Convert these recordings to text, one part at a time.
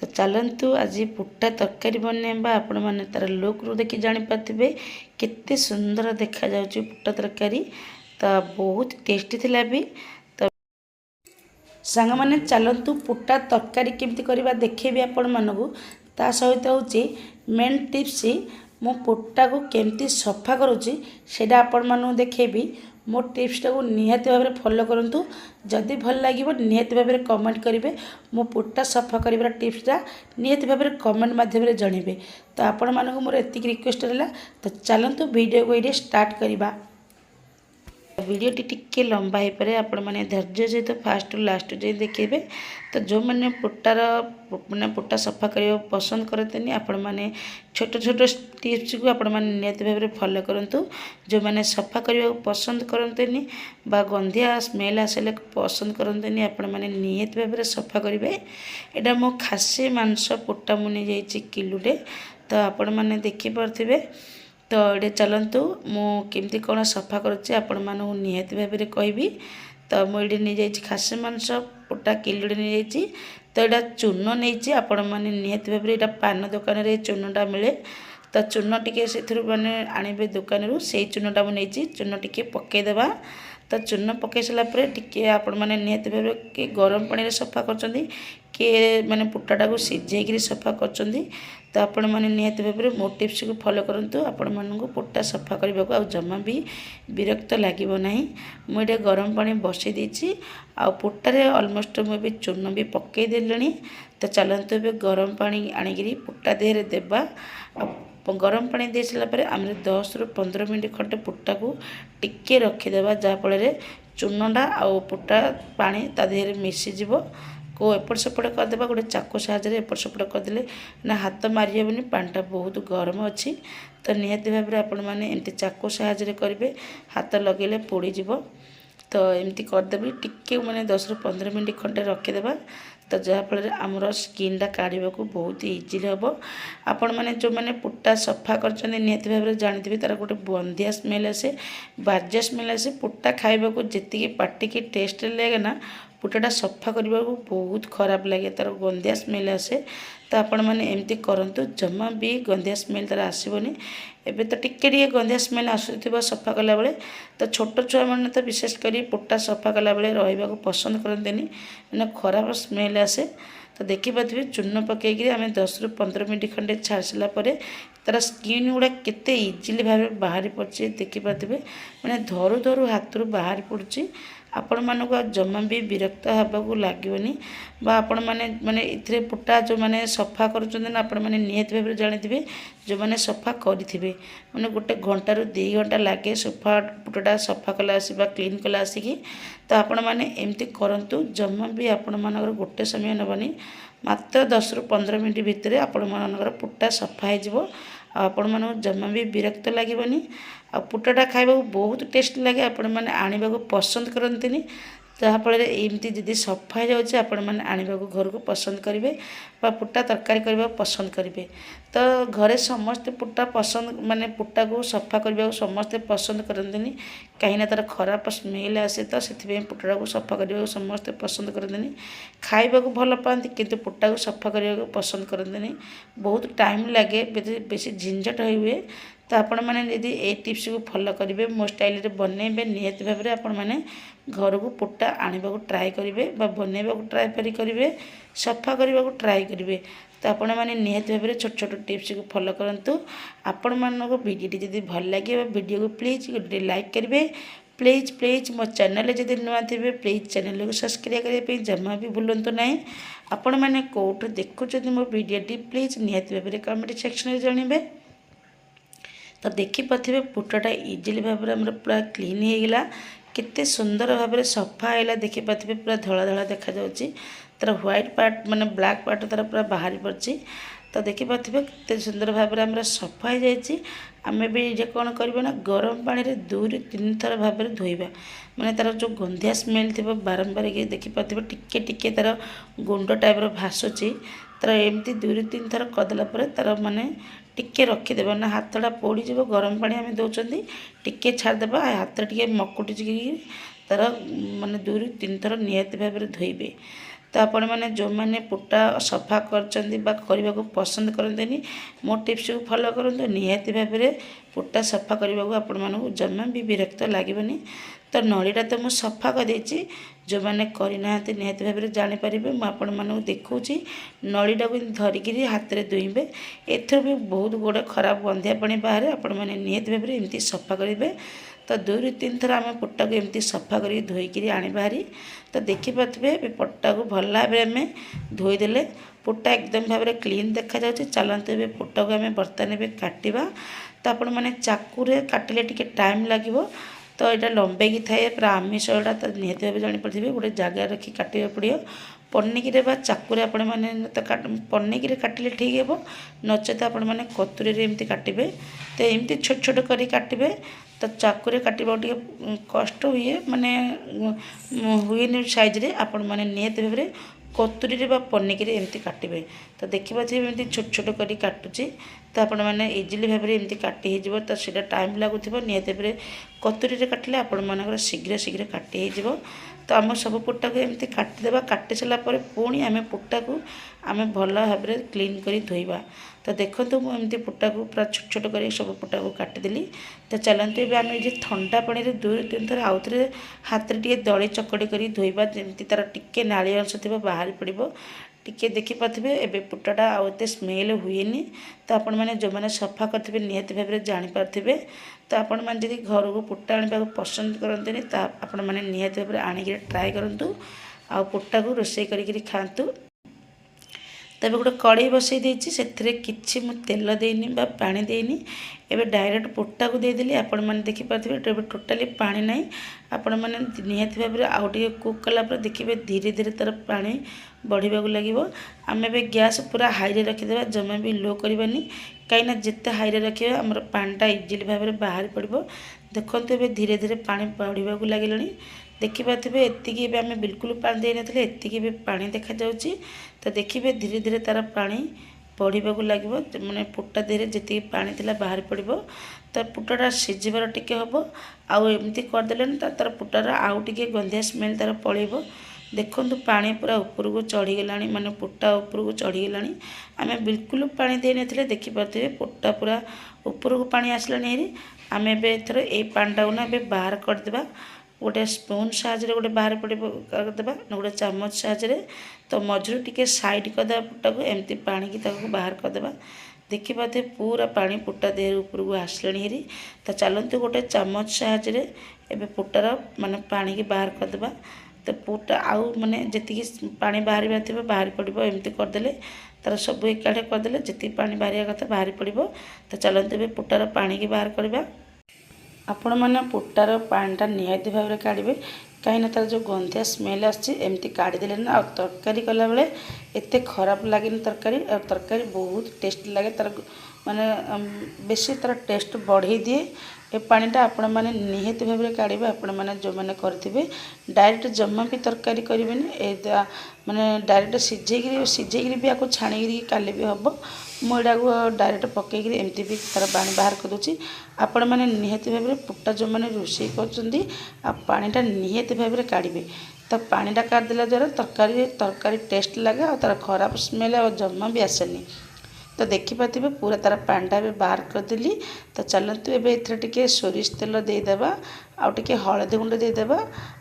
तो चलतु आज पुट्टा तरकारी बनैबा आपण मैंने तार लुक रू देखि जापारे केते सुंदर देखा जाउची पुट्टा तरकारी। तो बहुत टेस्टी थिला भी। तो सांग मैंने चलतु पुट्टा तरकारी केमती करवा देखेबी आपण मानकू। ता सहित होची मेन टिप्स मु पुट्टा को केमती सफा करूची सेटा आपण मानू देखेबी। मो टिप्सटा को निहाती भाव में फॉलो करंतु। जदि भल लगे निहाती भाव में कमेंट करेंगे। मो पुट्टा सफा कर टिप्सटा निहाती भाव में कमेंट माध्यम जनइबे। तो आपण मानक मोर एतिक रिक्वेस्ट रहा। तो चलतु वीडियो को ये स्टार्ट करवा। वीडियोटी टिके लंबा हो पारे आपण मैंने धैर्य सहित फास्ट लास्ट जाए देखिए। तो जो मैंने पुट्टार मैंने पुट्टा सफा करने पसंद करते आपण मैंने छोट छोट टिप्स को आपण मैंने निहाती भाव में फॉलो करंतु। जो मैंने सफा करने पसंद करते बा गंधिया स्मेल आसले पसंद करते आपण मैंने निहाती भाव में सफा करेंगे। यहाँ मो खासी मांस पुट्टा मुझे जाइए किलोटे। तो आपण मैंने देखिपे। तो ये चलतु मुझे कौन सफा करुच्ची आपण मानू निहाती भाव में कहबी। तो मुझे नहीं जाइए खासी मांस पुट्टा किलोटे नहीं जाइए। तो यहाँ चून नहीं आपण मैंने निहाती भाव में पान दुकान रे चूनटा मिले। तो चून टी से मैंने आणवे दुकान रू से चूनटा मुझे चून टी पकईदेवा। तो चून पकई सारापर टी आपण मैंने निहाती भाव कि गरम पानी सफा कर किए मैंने पुट्टाटा को सीझे सफा कर। तो आपण मैंने निहाती भाव में मो टिप्स को फॉलो करंतु। आपण मानू पुट्टा सफा करने को जमा भी विरक्त लगे ना। मुझे गरम पानी बसई देती आ पुट्टारे अलमोस्ट मुझे चून भी पकई देली। तो चलतु ए गरम पानी आणिकी पुट्टा देहरे देवा। गरम पानी दे सारापर आम 10 ରୁ 15 मिनट खंडे पुट्टा को टिके रखीदे जहाँफल चूनटा आ पुट्टा पानी ता देहरे मिसीज को एपट सेपट करदे। गोटे चाकू साहाଯ୍ୟରେ एपट सेपट करदे ना हाथ मारी हेबनी पानीटा बहुत गरम अच्छी। तो निहाती भाव में आपण मैंने एमती चाकू साहाଯ୍ୟରେ करेंगे हाथ लगेले पोड़ीज। तो एमती करदेवी टिके मैंने 10 ରୁ 15 मिनट खंडे रखीदे। तो जहाँफल आमर स्किनटा काढ़ा को बहुत इजिली हम। आपण मैंने जो मैंने पुट्टा सफा कर निहाती भाव में जानी तार गोटे बंधिया स्मेल आसे बाजिया स्मेल आसे। पुट्टा खाइबा को जी पार्टी की टेस्ट लगे ना पुट्टाटा सफा करने को बहुत खराब लगे तार गंधिया स्मेल आसे। तो आपण मैंने एमती करंतु जमा भी गंधिया स्मेल तार आसबनी। एबे तो टिके टिके गंधिया स्मेल आसुथिबा सफा कला बेले। तो छोट छुआ मैंने तो विशेषकर पुट्टा सफा कला बेले रहिबा को पसंद करंतेनी मैंने खराब स्मेल आसे। तो देखिपे चून पकईकि आम 10 ରୁ 15 मिनट खंडे छाड़ सारापर तार स्किन गुड़ा केते इजिली भाव बाहरी पड़े देखिपे। मैंने धरू धरू हाथ रू बाहरी पड़ुची। आपण मानक जमा भी विरक्त होगा लगनी आपण मैंने माने इथे पुट्टा जो मैंने सफा करुँच आपण मैंने निहाती भाव में जानी जो मैंने सफा करेंगे मैंने गोटे घंटा रू 2 घंटा लगे सफा पुट्टाटा सफा कला आसवा क्लीन कला आसिकी। तो आपण मैंने एमती करंतु जमा भी आपण मानकर गोटे समय नबनी मात्र 10 ରୁ 15 मिनट भितर आपण मानकर पुट्टा सफा हो। आपण मानक जमा भी विरक्त लगनी आ पुट्टाटा खाइबा बहुत टेस्ट लगे। आपण मैंने आने को पसंद करते जहाँफल एमती जदि सफा हो जाए आपण मैंने आने को घर को पसंद करेंगे बा पुट्टा तरकारी करने पसंद करेंगे। तो घरे समस्ते पुट्टा पसंद माने पुट्टा को सफा करने को समस्ते पसंद करते कहीं तार खराब स्मेल आसे। तो से पुट्टा को सफा करने को समस्ते पसंद करते खाइबा को भल पाती किंतु पुट्टा को सफा करने को पसंद करते बहुत टाइम लगे बेसी झंझट हुए। तो आपण मैंने यदि ये टिप्स को फॉलो करेंगे मो स्टाइल रे बनइबे निहाती भाव में आपण मैंने घर को पुट्टा आने को ट्राए करेंगे बनइबा को ट्राए करेंगे सफा करने को ट्राए करेंगे। तो आपण मैंने निहाती भाव में छोट छोट टिप्स को फॉलो करंतु। आपण मानक वीडियो जदि भल लगे वीडियो को प्लीज गोटे लाइक करेंगे। प्लीज प्लीज मो चैनल जदि नुआ थे प्लीज चैनल को सब्सक्राइब करने जमा भी भूलु ना। आपण मैंने कौट देखुं मो वीडियो प्लीज निहाती भाव में कमेंट सेक्शन में जानवे। तो देखिपे पुट्टाटा इजिली भाव में पूरा क्लीन हो गला केते सुंदर भाव में सफा है। देखिपे पूरा धला धला देखा तार व्हाइट पार्ट माने ब्लैक पार्ट तार पूरा बाहरी पड़ी। तो देखिपे केते सुंदर भाव में सफा हो जाए। आम भी ये कौन करना गरम पानी रे 2 ରୁ 3 थर भाव में धोइबा माने तार जो गंधिया स्मेल थी बारंबार कि देखिपे टिके टिके तार गुंड टाइप भासुची। तार एमती 2 ରୁ 3 थर करदेला तार माने टिके रखीदे ना हाथटा पोड़ीज गरम पानी आम दौरान टिके छाड़देवा हाथ टे मकुटी तार माने 2 ରୁ 3 थर निहाती भाव में धोइबे। तो आपण मैंने जो मैंने पुट्टा सफा करने को पसंद करते मो टिप्स को फॉलो करूँ निहाती भाव में पुट्टा सफा करने को आपण मानक जमा भी विरक्त लगनी। तो नलीटा तो मुझे सफा कर जो मैंने करना निहाती भाव में जानीपर मुझे देखा नलीटा को धरिकी हाथ में दुईबे एथर भी बहुत गुड़ा खराब गंधिया पानी बाहर आपण मैंने निहाती भाव में एमती सफा करेंगे। तो 2 ରୁ 3 थर आम पुट्टा को एमती सफा कर धोईकी आने बाहरी। तो देखिपे पुट्टा को भल भाव आम धोईदे पुट्टा एकदम भाव में क्लीन देखा जाउछि। चलते ए पुट्टा को आम बर्तमान भी काटिबा। तो आपण मैंने चाकूरे काटिले टिके टाइम लगिबो। तो यहाँ लंबेकी थाए पूरा आमिष एटा तो निहाती भाव जानीपे गोटे जगह रखी काटा पड़ो पनिकी चाकूरे आपण मैंने तो पनिकी काटिले ठीक हे नचेत आपण मैंने कतुरी एमती काटे। तो एमती छोट छोट कर काटे तो चाकूरे काटा टे कष्ट हुए माने हुए साइज रे आपण मैंने निहाती भाव में कतुरी पनिकी एमती काटे। तो देखिए एमती छोट छोट कर काटुची तो आपण मैंने इजिली भाव में एमती काटी हो तो सीटा टाइम लगुव निहाती भाव कतुरी काटिले आपण मानक शीघ्र शीघ्र काटी हो। तो आम सब पुट्टा को एमती काटिदेवा काटि सारा पुणी आम पुट्टा को आम भल भाव में क्लीन कर धोइबा। तो देखो मुझे पुट्टा को पूरा छोट छोट कर सब पुट्टा को काटिदेली। तो चलते ये आम ठंडा पानी 2 ରୁ 3 थर आउ थे हाथ में टे दली चकड़ी कर धोइबा जमी तार टिके नाली अंश थी बाहरी पड़ो टिके देखिपे एबे पुट्टाटा आउ एते स्मेल हुएनी। तो आपण मैंने जो मैंने सफा करते निहाती भाव में जानीपारे। तो आपण मैंने जब घर को पुट्टा आने पसंद करते आपण मैंने निहाती भाव में आणिक ट्राए करूँ आ पुट्टा को रोषे कर खातु। तब गोटे कड़े बसई देती से किसी मु तेल देनी पानी देनी एबे डायरेक्ट पुट्टा को देदेली। आपण मैंने देखिपारे टोटाली पानी ना आपण मैंने निहाती भाव में आउ टे कुक कलापर देखिए धीरे धीरे तार पानी बढ़िया लगे। आम ए गैस पूरा हाई रखीदे जमा भी लो करवानी कहीं जिते हाई रखा आमर पानीटा इजिली भाव में बाहर पड़ो। देखो ए धीरे धीरे पानी बढ़िया लगे देखिपे एतिकी आम बिल्कुल पानी दे ना एतिकी भी पानी देखा जाउछि। तो देखिए धीरे धीरे तार पानी बढ़िया लगे मैंने पुट्टा धीरे जी पानी थिला बाहर पड़ो। तो पुट्टाटा सीझिबार टिके हम आउ एमती करदे तार पुट्टार आउ टे गंधिया स्मेल तार पलैब। देखो पानी पूरा ऊपर को चढ़ीगला माने पुट्टा ऊपर को चढ़ीगला आम बिल्कुल पानी दे ना देखिपे पुट्टा पूरा ऊपर को पानी आसला आम एथर ये पानीटा ना बाहर करदे गोटे स्पून साहाଯ୍ୟରେ गोटे बाहर करदेबा गोटे चामच साहाଯ୍ୟରେ। तो मझुर टिके साइड करदे पुट्टा को एमती पानी की बाहर करदेबा देखिपे पूरा पानी पुट्टा देह ऊपर को आसलाणी। तो चलते गोटे चामच साहाଯ୍ୟରେ एबे पुट्टार माने पानी की बाहर करदेबा। तो पुट्टा आउ माने जी पानी बाहर थी बाहर पड़ो एमती करदे तार सब एकाठे करदे जी पानी बाहर कथा बाहर पड़ो। तो चलते पुट्टार पानी की बाहर करवा। आपण मैंने पुट्टार पानीटा निहाती भाव में काढ़े कहीं तार जो गंधिया स्मेल आमती काढ़ीदे ना तरकारी कला बेले एत खराब लगे तरकारी तरकारी बहुत टेस्ट लगे तार माने बेसी तार टेस्ट बढ़े दिए। ए पानीटा आपण मैंने निहाती भाव में काढ़े आपण मैंने जो मैंने करेंगे डायरेक्ट जमा भी तरकारी करेंगे माने डायरेक्ट सीझे भी आपको छाणी काले भी हम मुझा को डायरेक्ट पकईक एमती भी तार पानी बाहर कर दूसरी। आपण मैंने निहाती भाव में पुट्टा जो मैंने रोषे कर पानीटा निहाती भाव में काढ़े। तो पानीटा काढ़देला द्वारा तरकारी टेस्ट लगे और तार खराब स्मेल और जमा भी आसेनी। तो देखिपे पूरा तार पानीटा भी बाहर करदेली। तो चलतु एथर टिके सोरिष तेल देदेबा आउ टिके हलदी गुंड देदेबा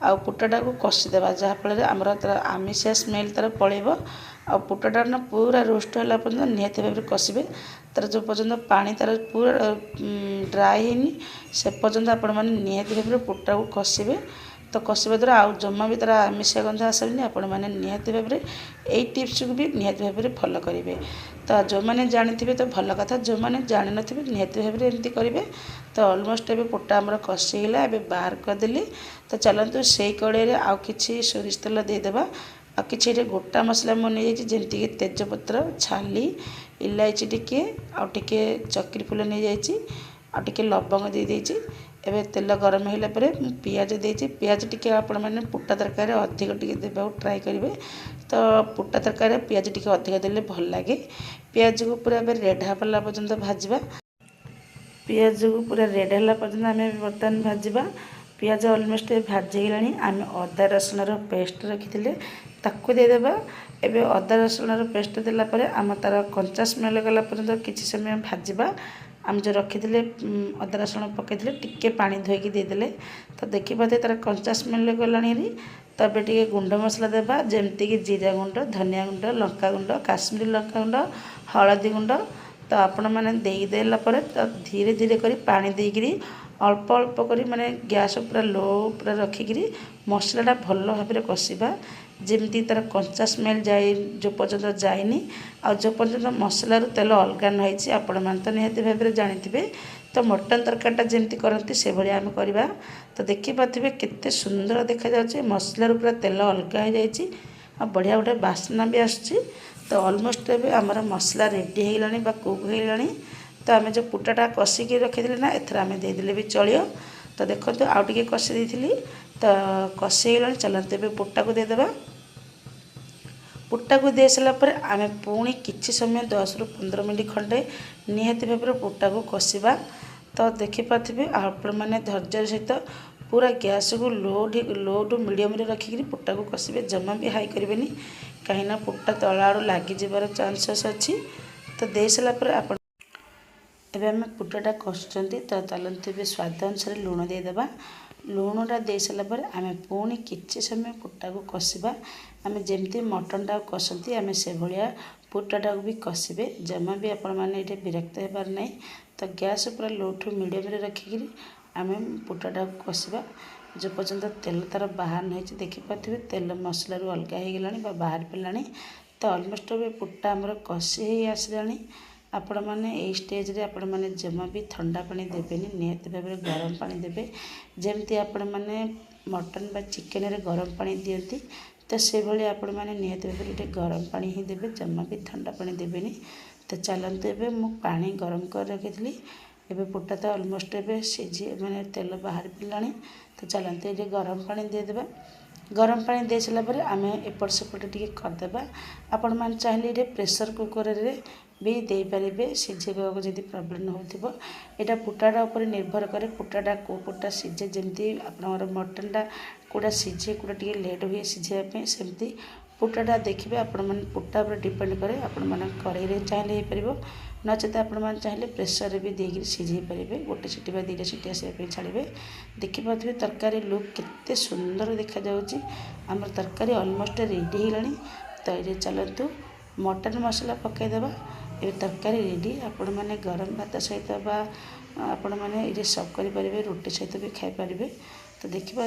आ पुट्टाटा को कषिदेबा जहाँफल आमर तार आमिषा स्मेल तार पलैब। आ पुट्टाटा ना पूरा रोस्ट होला पर्यंत निहाती भाव में कषिबे तार जो पर्यंत पानी तार पूरा ड्राए हैनी से पर्यंत आपण मैंने निहाती भाव में पुट्टा को कषिबे। तो कषिबा द्वारा आउ जमा भी तार आमिषा गंध आसबनी आपण मैंने निहाती भाव में यही टिप्स को भी निहाती भाव में फॉलो करेंगे। तो जो मैंने जानी तो भल कथा जो मैंने जानी न निहाती भाव में एमती करेंगे। तो ऑलमोस्ट एबे पुट्टा आमर कषिगला एबे बाहर करदेली। तो चलतु से कड़े आउ कि सोरिष तेल देदेबा आ कि गोटा मसला मुझे जमीक तेजपत्र छाली इलायची टिके आउे चक्री फूल नहीं जाइए आउे लवंग दे देती। एबे तेल गरम होला परे पियाज देती पियाज टिके आपण मैंने पुट्टा तरकारी अधिक टिके देबा ट्राए करेंगे। तो पुट्टा तरकारी पियाज टिके अधिक देले भल लगे। पियाज को पूरा रेड होला पर्यंत भाजवा पियाज को पूरा रेड होला पर्यंत आम बर्तमान भाजवा। पियाज ऑलमोस्ट भाजीगला आम अदा रसुण पेस्ट रखी ताकू देदेबा। एबे अदा रसुण पेस्ट देला परे आम तार कंचा स्मेल गला पर्यंत किसी समय भाजवा। आम जो रखी अदा रसुण पकईले टिके पानी धोईकी देदेले तो देखिए तार कंचा स्मेल गलाणी। तो ये टे गुंड मसला देवा जमतीक जीरा गुंड, धनिया गुंड, लंका गुंड, काश्मीरी लंका गुंड, हलदी गुंड। तो आपण मैंने देदेला तो धीरे धीरे कर पानी देकरी अल्प अल्प कर माने गैस पूरा लो पूरा रखिकी मसलाटा भल भाव में कषा जमी तार कंचा स्मेल जाए जो पर्यटन जाए आ जो पर्यटन मसलार तेल अलग नई आपण मैंने तो निहती भाव में जानी। तो मटन तरकारीटा जमी करती से भाई आम करवा। तो देखिपे केते सुंदर देखा जाए मसलार पूरा तेल अलग हो जाए बढ़िया गोटे बास्ना भी आसुची। तो ऑलमोस्ट एबे आमर मसला रेडी हो गलानी बा कुक हो गलानी। तो आम जो पुटाटा कषिकी रखी ना एथर आम देदेले भी चलियो। तो देखो आउ टे कषि देती तो कषि गला चलते ए पुटा को देदेबा। पुटा को दे सारापर आम पुणी किसी समय 10 ରୁ 15 मिनट खंडे निहाती भाव में पुटा को कषा। तो देखिपे आपण मैंने धैर्य सहित पूरा गैस को लो टू मीडियम रखिक पुटा को कषे जमा भी हाई करेंगे कहीं पुटा तल आड़ लगिजार चान्सेस अच्छी। तो दे सारापर आप एम पुटाटा कषुँच। तो चलते भी स्वाद अनुसार लुण देदेबा। लुणटा दे सारापर आम पुणी किसी समय पुटा को कषा। आम जमी मटनटा कषती आम से भाया पुटाटा भी कषे जमा भी आपण मैंने ये विरक्त होबार ना। तो गैस पूरा लो टू मीडियम रखिक आम पुटाटा कषा जो पर्यंत तेल तार बाहर नहीं देखिपे तेल मसलू अलग हो गला बाहर पड़ा। तो ऑलमोस्ट पुटा आमर कषि हो आसला। आपण मैंने यही स्टेज रे आपण मैंने जमा भी ठंडा पानी देवेनि निहती भाव में गरम पानी देवे जमती आपण मैंने मटन बा चिकेन रे गरम पानी दियंती। तो से भाई आपण मैंने निहती भाव में गरम पानी ही देवे जमा भी ठंडा पानी देवेनि। तो चलते ए पानी गरम कर रखी एबे पुटा तो ऑलमोस्ट एबे सीझी मैंने तेल बाहर पड़ा। तो चलते ये गरम पानी देदेबा। गरम पानी दे सारापर आम एपट सेपट टे करदे। आपण मैंने चाहिए ये प्रेसर कुकर रे भी दे पारे सीझेगा जब प्रोब्लेम हो यहाँ पुटाटा उपर निर्भर करे पुटाटा को पुटा सीझे जमी आप मटनटा कौटा सीझे कौटा टे लेट हुए सीझापी सेमती पुटाटा देखिए आपण मैंने पुटा पर डिपेंड करे आपण मैंने कड़े चाहिए हो पार नचेत आपण मैंने चाहिए प्रेसर भी देकर सीझे पारे गोटे सीटी बा 2टा सीटी आसापी छाड़े। देखिपे तरकारी लुक केते सुंदर देखा जाउची। आमर तरकारी ऑलमोस्ट रेडी होलानी। तो ये चलतु मटन मसला पकईदेवा। ये तरकारी रेडी आपण मैंने गरम भात सहित बा आपण मैंने ये सब करें रोटी सहित भी खाई पारे। तो देखिपे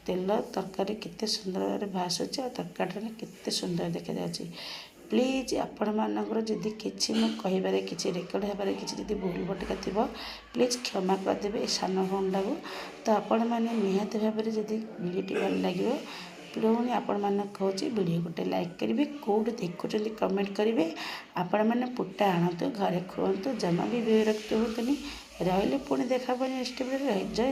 तेल तरकारी केते सुंदर भाव भासुची और तरकारी केते सुंदर देखा जाउची। प्लीज आपण मानकर जदि किसी कहबारे किसी रेकर्ड होबारे किसी जदि भूल भटका थी प्लीज क्षमा करदे सान भंडा को। तो आपण मैंने निहती भाव में जदि वीडियो भल लगे पुणी आपण मानक कहूँ वीडियो गोटे लाइक करेंगे कौट देखुं कमेंट करेंगे। आपण मैंने पुटा आणतु घरे खुआतु जमा भी विरक्त होतुनि रही पुणी देखा नेक्स्ट वीडियो जय जय।